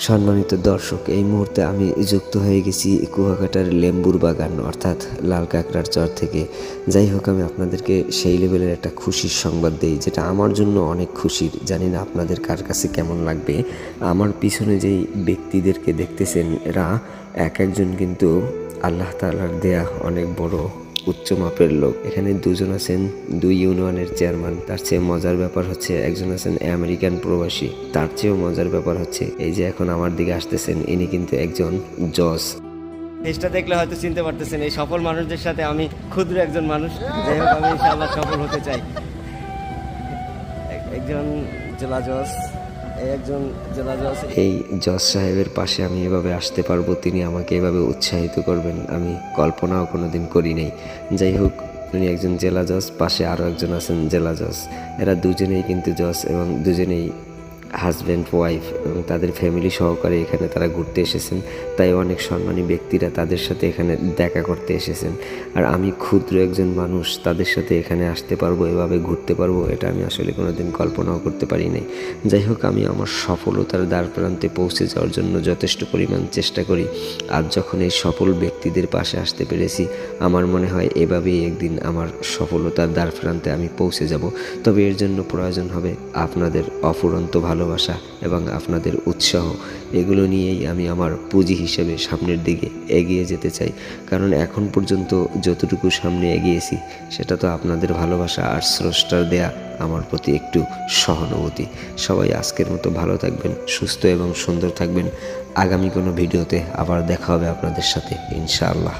সম্মানিত দর্শক, এই মুহূর্তে আমি যুক্ত হয়ে গেছি কুয়াকাটার লেম্বুর বাগান অর্থাৎ লাল কাঁকড়ার চর থেকে। যাই হোক, আমি আপনাদেরকে সেই লেভেলের একটা খুশির সংবাদ দিই, যেটা আমার জন্য অনেক খুশির। জানি না আপনাদের কার কাছে কেমন লাগবে। আমার পিছনে যেই ব্যক্তিদেরকে দেখতেছেন, এরা এক একজন কিন্তু আল্লাহ তাআলার দেয়া অনেক বড় উচ্চ মাপের লোক। এখানে দুজন আছেন 2 ইউনিয়নের চেয়ারম্যান। তার চেয়ে মজার ব্যাপার হচ্ছে একজন আছেন আমেরিকান প্রবাসী। তার চেয়েও মজার ব্যাপার হচ্ছে এই যে এখন আমার দিকে আসতেছেন, ইনি কিন্তু একজন জজ। ফেসটা দেখলে হয়তো চিনতে পারতেছেন, এই সফল মানুষদের সাথে আমি ক্ষুদ্র একজন মানুষ। যাই হোক, আমি ইনশাআল্লাহ সফল হতে চাই। একজন জেলা জজ, এই জজ সাহেবের পাশে আমি এভাবে আসতে পারবো, তিনি আমাকে এভাবে উৎসাহিত করবেন, আমি কল্পনাও কোনোদিন করি নাই। যাই হোক, উনি একজন জেলা জজ, পাশে আরও একজন আছেন জেলা জজ। এরা দুজনেই কিন্তু জজ এবং দুজনেই হাজব্যান্ড ওয়াইফ এবং তাদের ফ্যামিলি সহকারে এখানে তারা ঘুরতে এসেছেন। তাই অনেক সম্মানী ব্যক্তিরা তাদের সাথে এখানে দেখা করতে এসেছেন। আর আমি ক্ষুদ্র একজন মানুষ, তাদের সাথে এখানে আসতে পারবো, এভাবে ঘুরতে পারবো, এটা আমি আসলে কোনোদিন কল্পনাও করতে পারি নাই। যাই হোক, আমি আমার সফলতার দ্বার প্রান্তে পৌঁছে যাওয়ার জন্য যথেষ্ট পরিমাণ চেষ্টা করি। আর যখন এই সফল ব্যক্তিদের পাশে আসতে পেরেছি, আমার মনে হয় এভাবেই একদিন আমার সফলতার দ্বার প্রান্তে আমি পৌঁছে যাব। তবে এর জন্য প্রয়োজন হবে আপনাদের অফুরন্ত ভালোবাসা এবং আপনাদের উৎসাহ। এগুলো নিয়েই আমি আমার পুঁজি হিসেবে সামনের দিকে এগিয়ে যেতে চাই। কারণ এখন পর্যন্ত যতটুকু সামনে এগিয়েছি, সেটা তো আপনাদের ভালোবাসা আর স্রষ্টার দেয়া আমার প্রতি একটু সহানুভূতি। সবাই আজকের মতো ভালো থাকবেন, সুস্থ এবং সুন্দর থাকবেন। আগামী কোনো ভিডিওতে আবার দেখা হবে আপনাদের সাথে ইনশাআল্লাহ।